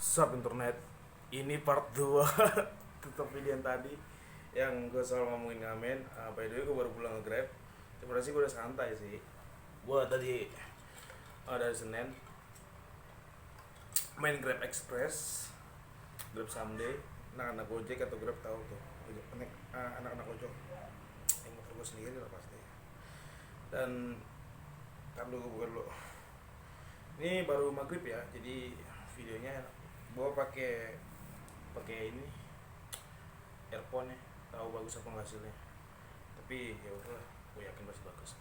Sup internet, ini part 2 tetap video yang tadi yang gue soal ngomongin ngamen. By the way, gue baru pulang nge-grab. Sebenarnya sih gue udah santai sih. Gue tadi dari Senin main Grab Express, Grab Someday, anak-anak Gojek atau Grab tahu tuh, anak-anak ojol yang motor gue sendiri lah pasti. Dan tar dulu, gue buka dulu. Ini baru maghrib ya, jadi videonya gue pakai ini earphone ya, tahu bagus apa nggak hasilnya, tapi ya udahlah, gue yakin pasti bagus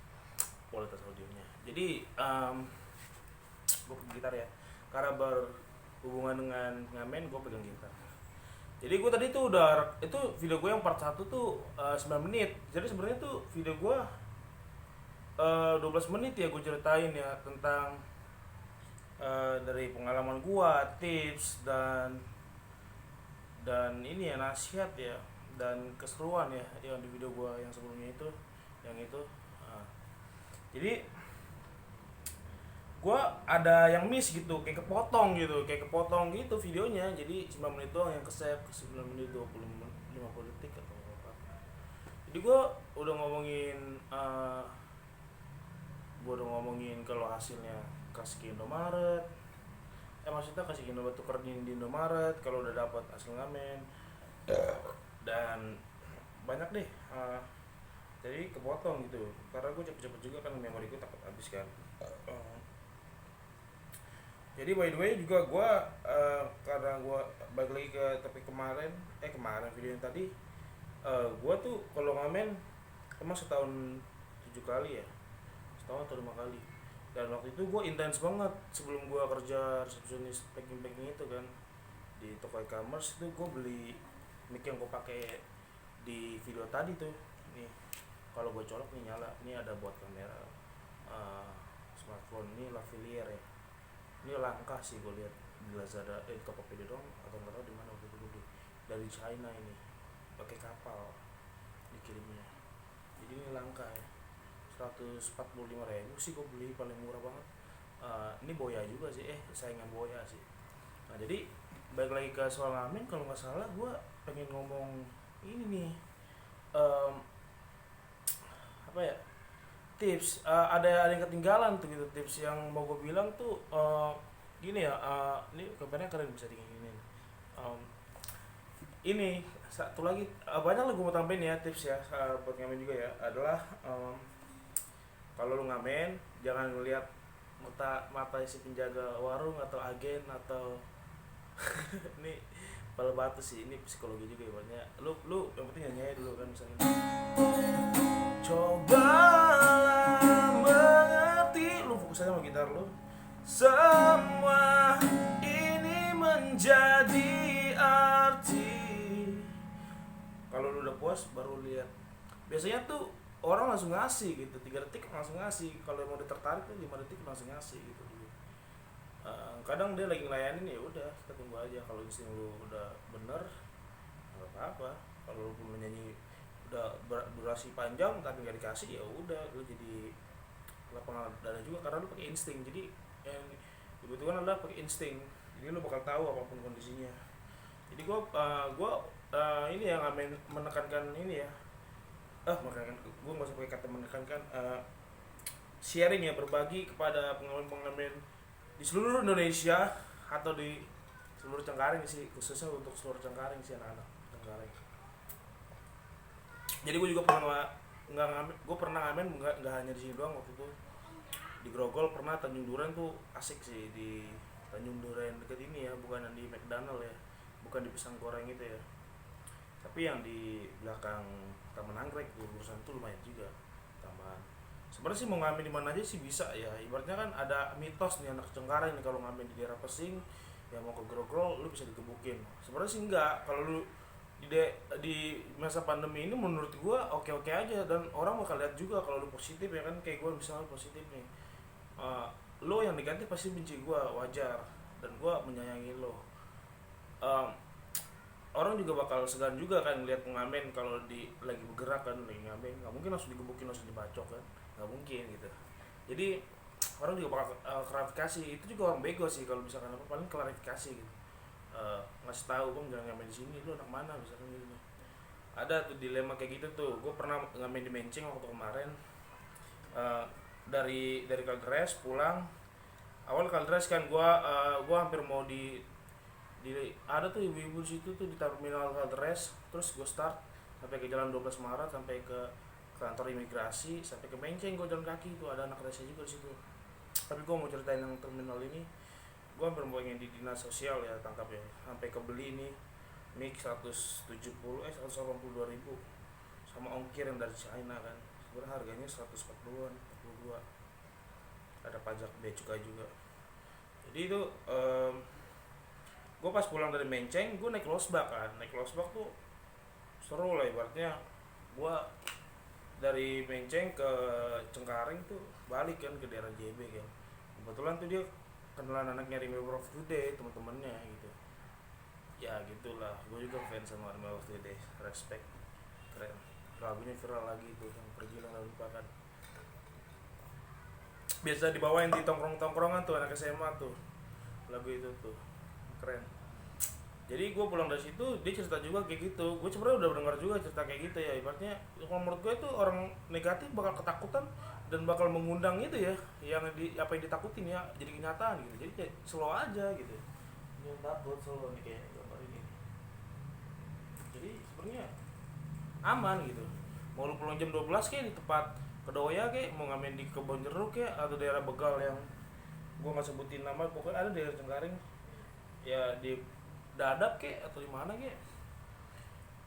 kualitas audionya. Jadi gue pegang gitar ya, karena berhubungan dengan ngamen gue pegang gitar. Jadi gue tadi tuh itu video gue yang part 1 tuh 9 menit. Jadi sebenarnya tuh video gue 12 menit ya, gue ceritain ya tentang dari pengalaman gua, tips dan ini ya, nasihat ya, dan keseruan ya yang di video gua yang sebelumnya itu, yang itu. Jadi gua ada yang miss gitu, kayak kepotong gitu videonya. Jadi 9 menit doang yang ke-save, 9 menit 50 detik atau apa. Jadi gua udah ngomongin kalau hasilnya kasih ke Indomaret, maksudnya kasih ke Indomaret, tuker di Indomaret kalau udah dapat hasil ngamen. Dan banyak deh, jadi kepotong gitu karena gue cepet-cepet juga kan, memori gue takut habis kan. Jadi by the way juga gue karena gue balik lagi ke topik kemarin video yang tadi, gue tuh kalau ngamen emang setahun 7 kali ya, setahun atau 5 kali. Dan waktu itu gue intens banget sebelum gue kerja resepsionis packing itu kan di toko e-commerce. Itu gue beli mic yang gue pakai di video tadi tuh. Nih kalau gue colok nih nyala, ini ada buat kamera smartphone. Ini lavalier ya, ini langka sih gue lihat di Lazada, Tokopedia dong atau nggak tahu di mana waktu itu. Gue beli dari China, ini pakai kapal dikirimnya, jadi ini langka ya, 145.000 sih gue beli, paling murah banget. Ini Boya juga sih, saingan Boya sih. Nah jadi balik lagi ke soal ngamen, kalau nggak salah gue pengen ngomong ini nih, apa ya, tips. Ada yang ketinggalan tuh gitu, tips yang mau gue bilang tuh. Gini ya, ini kabarnya kalian bisa diginin. Ini satu lagi, banyak lah gue mau tambahin ya tips ya, buat ngamen juga ya, adalah kalau lu ngamen jangan ngelihat mata si penjaga warung atau agen atau ini bala batu sih, ini psikologi juga ya banyak. Lu yang penting nyanyi dulu kan, misalnya cobalah mengerti, lu fokus aja sama gitar lu, semua ini menjadi arti. Kalau lu udah puas baru lihat. Biasanya tuh orang langsung ngasih gitu, 3 detik langsung ngasih. Kalau mau tertarik tuh 5 detik langsung ngasih gitu. Kadang dia lagi ngelayanin, ya udah kita tunggu aja. Kalau insting lu udah bener nggak apa-apa. Kalau lu belum nyanyi udah durasi panjang tapi nggak dikasih, ya udah lu jadi lapangan dada juga, karena lu pakai insting. Jadi yang dibutuhkan adalah pakai insting, jadi lu bakal tahu apapun kondisinya. Jadi gua ini yang menekankan ini ya, menekankan, gue nggak usah pakai kata menekankan, sharing ya, berbagi kepada pengamen di seluruh Indonesia atau di seluruh Cengkareng sih, khususnya untuk seluruh Cengkareng sih, anak-anak Cengkareng. Jadi gue juga pernah ngamen nggak hanya di sini doang. Waktu itu di Grogol pernah, Tanjung Duren tuh asik sih, di Tanjung Duren deket ini ya, bukan di McDonald ya, bukan di pisang goreng itu ya, tapi yang di belakang Taman Anggrek, urusan tuh lumayan juga tambahan. Sebenarnya sih mau ngamen di mana aja sih bisa ya. Ibaratnya kan ada mitos nih anak Cengkareng nih, kalau ngamen di daerah Pesing ya mau ke Grogol lu bisa digebukin. Sebenarnya sih enggak, kalau lu di masa pandemi ini menurut gua oke-oke aja, dan orang bakal lihat juga kalau lu positif ya kan. Kayak gua misalnya positif nih, lo yang negatif pasti benci gua, wajar, dan gua menyayangi lo. Orang juga bakal segan juga kan ngeliat pengamen kalau lagi bergerak kan, lagi ngamen, nggak mungkin langsung digebukin, langsung dibacok kan, nggak mungkin gitu. Jadi orang juga bakal klarifikasi. Itu juga orang bego sih kalau misalkan apa, paling klarifikasi gitu. ngasih tahu, bang jangan ngamen di sini, lu anak mana misalkan gitu. Ada tuh dilema kayak gitu tuh. Gue pernah ngamen di Menceng waktu kemarin. Eh, dari Kaldres pulang, awal Kaldres kan gua hampir mau di ada tuh ibu-ibu di situ tuh di terminal Kaldres, terus gue start sampai ke jalan 12 Maret, sampai ke kantor imigrasi, sampai ke Menceng gue jalan kaki. Itu ada anak rese juga di situ. Tapi gue mau ceritain yang terminal ini, gue hampir mau ingin di dinas sosial ya, tangkap ya, sampai kebeli nih mic 182 ribu sama ongkir yang dari China kan. Sebenarnya harganya 140-an, 42, ada pajak bea cukai juga. Jadi itu gue pas pulang dari Menceng, gue naik losbak kan. Naik losbak tuh seru lah ibaratnya. Gue dari Menceng ke Cengkareng tuh balik kan ke daerah JB kan. Kebetulan tuh dia kenalan anaknya Remember of Today, teman-temannya gitu. Ya gitulah, gue juga fans sama Remember of Today, respect, keren. Lagunya viral lagi tuh, yang pergi lah lupakan. Biasa dibawain di tongkrong-tongkrongan tuh anak SMA tuh, lagu itu tuh keren. Jadi gue pulang dari situ, dia cerita juga kayak gitu. Gue sebenarnya udah dengar juga cerita kayak gitu ya. Ibaratnya kalau menurut gue itu orang negatif bakal ketakutan dan bakal mengundang itu ya, yang apa yang ditakutin ya jadi kenyataan gitu. Jadi kayak slow aja gitu. Yang takut slow nih kayak gambar ini. Jadi sebenarnya aman gitu. Mau lu pulang jam 12 kayak di tempat Kedoya kayak, mau ngamen di Kebon Jeruk kayak, atau daerah Begal yang gue nggak sebutin nama, pokoknya ada daerah Cengkareng ya, di Dadap kek atau di mana kek,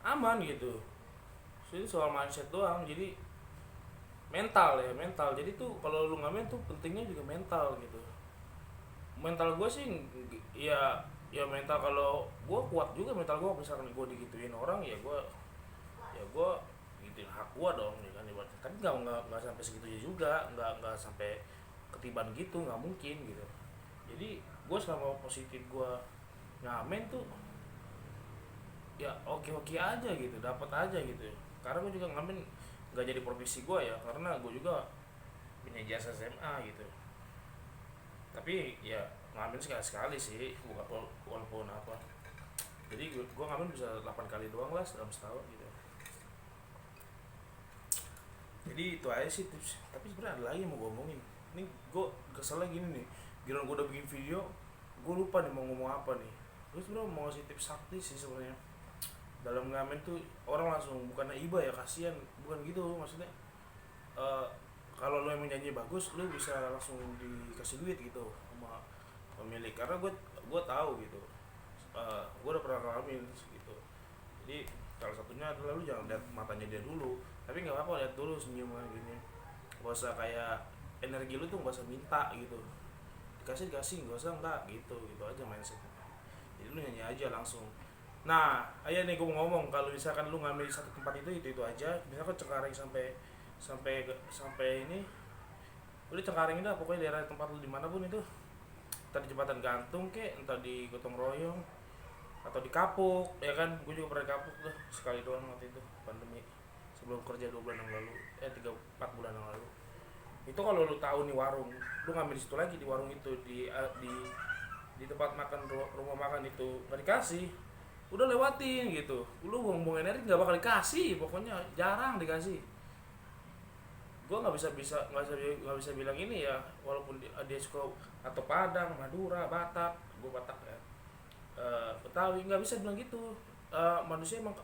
aman gitu. Jadi soal mindset doang. Jadi mental ya, mental. Jadi tuh kalau lu ngamen tuh pentingnya juga mental gitu. Mental gue sih ya mental, kalau gue kuat juga mental gue. Misalkan gue digituin orang ya gue gituin hak gue dong ya kan ibaratnya. Tapi nggak sampai segitunya juga, nggak sampai ketiban gitu, nggak mungkin gitu. Jadi gue selama positif gue ngamen tuh ya oke aja gitu, dapat aja gitu. Karena gue juga ngamen nggak jadi profesi gue ya, karena gue juga punya jasa SMA gitu. Tapi ya ngamen sekali sih, bukan walaupun apa. Jadi gue ngamen bisa 8 kali doang lah dalam setahun gitu. Jadi itu aja sih tips. Tapi sebenarnya ada lagi yang mau gue omongin. Ini gue keselnya gini nih, giliran gue udah bikin video gue lupa nih mau ngomong apa nih. Gue sebenarnya mau ngasih tips sakti sih sebenarnya. Dalam ngamen tuh orang langsung bukannya iba ya, kasihan, bukan gitu maksudnya. Eh, kalau lo yang nyanyi bagus, lo bisa langsung dikasih duit gitu sama pemilik. Karena gue tahu gitu. Gue udah pernah ngalamin gitu. Jadi salah satunya adalah lu jangan lihat matanya dia dulu, tapi nggak apa-apa lihat dulu senyumnya gini. Gak usah kayak energi lu tuh gak usah minta gitu, dikasih gak usah enggak gitu, gitu aja mindset. Jadi lu nyanyi aja langsung. Nah ayo nih gue mau ngomong, kalau misalkan lu ngambil di satu tempat itu aja. Misalkan Cengkareng sampai ini udah Cengkareng, dah pokoknya daerah tempat lu dimanapun itu, entah di Jembatan Gantung kek, entah di Gotong Royong, atau di Kapuk ya kan. Gue juga pernah di Kapuk tuh sekali doang waktu itu pandemi, sebelum kerja 2 bulan yang lalu, 3-4 bulan yang lalu. Itu kalau lu tahu nih warung, lu ngambil di situ lagi, di warung itu, di tempat makan, rumah makan itu nggak dikasih, udah lewatin gitu. Lu buang-buang energi, nggak bakal dikasih, pokoknya jarang dikasih. Gue nggak bisa bilang ini ya, walaupun dia suka atau Padang, Madura, Batak, gue Batak ya, Betawi, nggak bisa bilang gitu. Manusia emang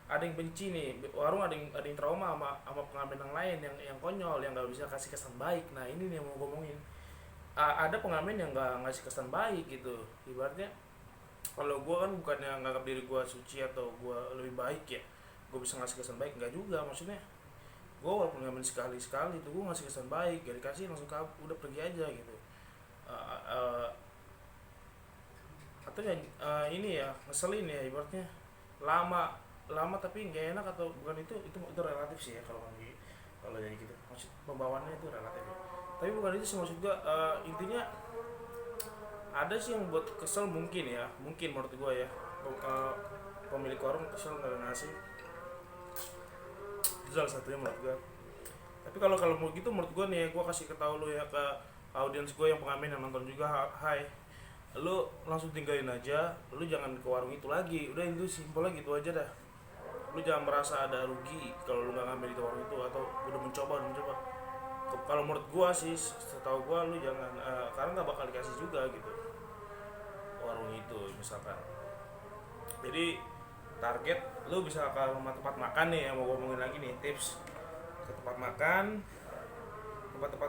ada yang benci nih warung, ada yang trauma sama pengamen yang lain, yang konyol, yang nggak bisa kasih kesan baik. Nah ini nih yang mau ngomongin. Ada pengamen yang nggak ngasih kesan baik gitu. Ibaratnya kalau gue kan bukannya nganggap diri gue suci atau gue lebih baik ya, gue bisa ngasih kesan baik, nggak juga. Maksudnya gue walaupun ngamen sekali tuh gue ngasih kesan baik, gak dikasih langsung udah pergi aja gitu. Atau yang ini ya ngeselin ya, ibaratnya lama tapi nggak enak, atau bukan, itu relatif sih ya. Kalau jadi gitu maksud pembawaannya itu relatif ya. Tapi bukan itu sih maksud gua. Intinya ada sih yang buat kesel, mungkin menurut gua ya, pemilik warung kesel nggak ngasih, itu salah satunya menurut gua. Tapi kalau mau gitu menurut gua nih, gua kasih ketahu lu ya, ke audiens gua yang pengamen yang nonton juga. Hai, lu langsung tinggalin aja, lu jangan ke warung itu lagi. Udah, itu simpelnya gitu aja dah. Lu jangan merasa ada rugi kalau lu nggak ngambil di warung itu, atau udah mencoba. Kalau menurut gua sih, setahu gua lu jangan, karena nggak bakal dikasih juga gitu warung itu misalkan. Jadi target lu bisa ke rumah tempat makan nih, yang mau ngomongin lagi nih tips ke tempat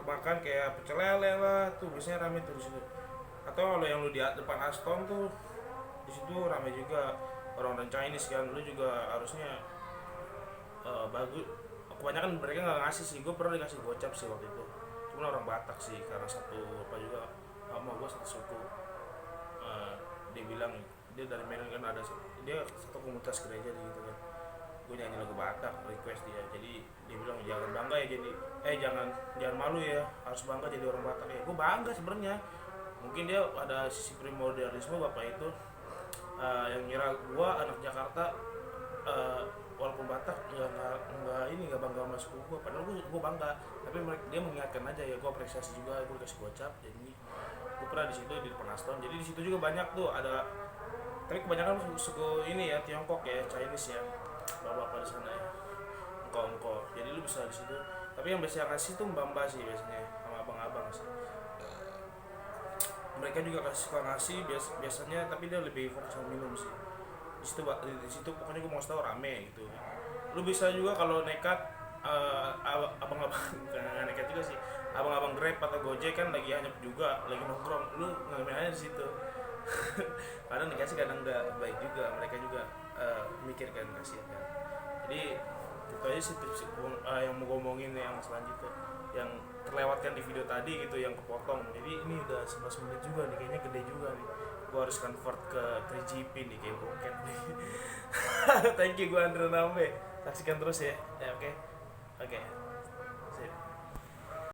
makan kayak pecel lele lah, tuh biasanya rame tuh di situ. Atau kalau yang lu di depan Aston tuh, di situ rame juga orang Chinese kan. Lu juga harusnya bagus. Kebanyakan mereka nggak ngasih sih, gue pernah dikasih gocap sih waktu itu, cuma orang Batak sih, karena satu apa juga sama gue satu suku. Eh, dia bilang dia dari Medan kan, dia satu komunitas gereja gitu kan. Gue nyanyi lagu Batak request dia, jadi dia bilang jangan bangga ya jadi jangan malu ya, harus bangga jadi orang Batak. Ya gue bangga sebenarnya. Mungkin dia ada sisi primordialisme bapak itu, yang ngira gue anak Jakarta, uh, walaupun Batak nggak bangga sama suku gue, padahal gue bangga. Tapi dia mengingatkan aja ya, gue apresiasi juga, gue kasih gocap. Jadi gue pernah di situ di depan Aston, jadi di situ juga banyak tuh ada, tapi kebanyakan suku ini ya, Tiongkok ya, Chinese ya, bapak-bapak di sana ya, engkau. Jadi lu bisa di situ. Tapi yang biasa kasih tuh mbak-mbak sih biasanya, sama abang-abang sih. Mereka juga suka ngasih biasanya, tapi dia lebih fokus sama minum sih. Di situ pokoknya gue mau tahu rame gitu. Lu bisa juga kalau nekat, abang-abang bukan nekat juga sih, abang-abang Grab atau Gojek kan lagi hanyap juga, lagi nongkrong, lu ngamen aja di situ. Kadang dikasih, kadang enggak, baik juga mereka juga, mikir kan, kasihan kan. Jadi itu aja sih tips yang mau ngomongin yang selanjutnya, yang terlewatkan di video tadi gitu, yang kepotong. Jadi ini udah 11 menit juga nih, kayaknya gede juga nih. Gua harus convert ke 3GP nih, kayak bokep nih. Thank you, gua Andre Nambe. Saksikan terus ya. Ya, oke.